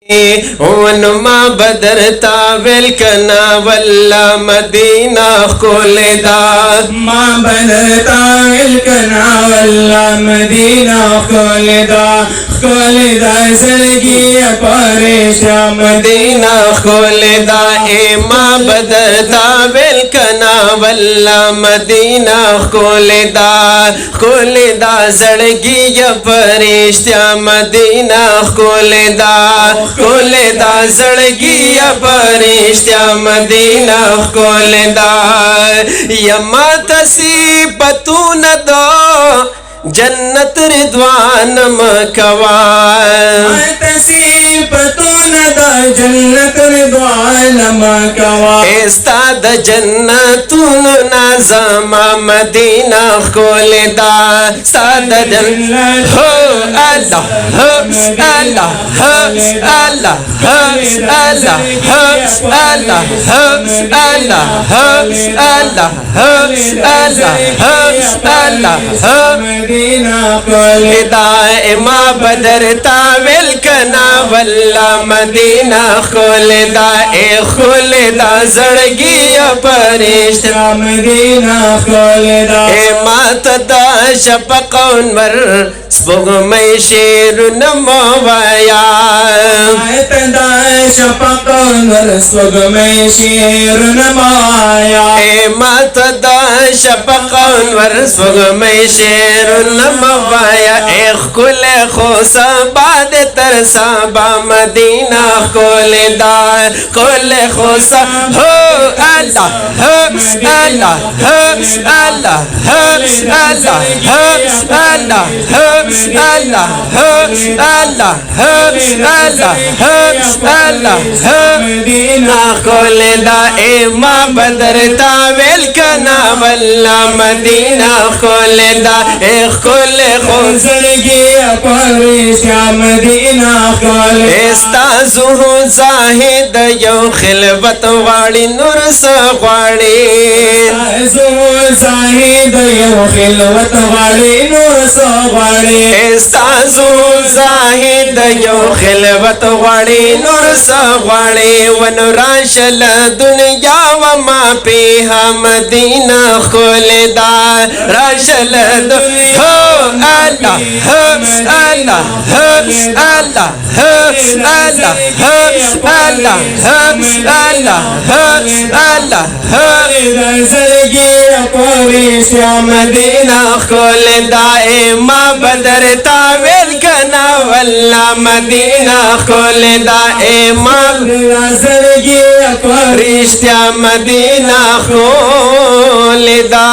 ونما بدر تاویل کنا والله مدینہ خولدا ما بدر تاویل کنا والله مدینہ خولدا خولدا زلگی پریشا مدینہ خولدا اے ما بدر تاویل کنا والله مدینہ خولدا خولدا زړګي پرشتیا مدینہ خولدا خولدا زړګي پرشتیا مدینہ خولدا یما تصیبتون دو جنت رضوان مکوا تصیبتون دا جنت رضوان مکوا استاد جنتون نظام مدینہ خولدا استاد جنت ہو اللہ ہو اللہ ہو اللہ ہو اللہ ہو اللہ ہو اللہ ہو اللہ ہو اللہ ہو اللہ ہو مدینہ خولدا ما بدر تاویل کنا والله مدینہ خولدا اے خولدا زړګي پرشتیا مدینہ خولدا اے مات دا شفق انور سپوږمۍ شعرونه مو وایا دا شفق انور سپوږمۍ شعرونه مو وایا اے مات دا شفق انور سپوږمۍ شعرونه مو وایا اے خل خو سبا د تر سبا مدینہ خولدا خل خو ہو اللہ ہو اللہ ہو اللہ ہو اللہ ہو اللہ ہو اللہ ہو اللہ ہو اللہ ہو اللہ ہو مدینہ خولدا اے ما بدر تاویل کنا والله مدینہ خولدا اے خل خو زړګي پرشتیا مدینہ خولدا استازو زاهد یو خلوت غواړي نور سغواړي زو زاهد یو خلوت غواړي نور سغواړي استازو زاهد یو خلوت غواړي نور سغواړي ونراشل دنیا وما فيها مدینہ خولدا راشل دنیا اللہ ہو اللہ ہو اللہ ہو اللہ ہو اللہ ہو اللہ ہو اللہ ہو زړګي پرشتیا مدینہ خولدا اے ما بدر تاویل کنا والله مدینہ خولدا اے ما زړګي پرشتیا مدینہ خولدا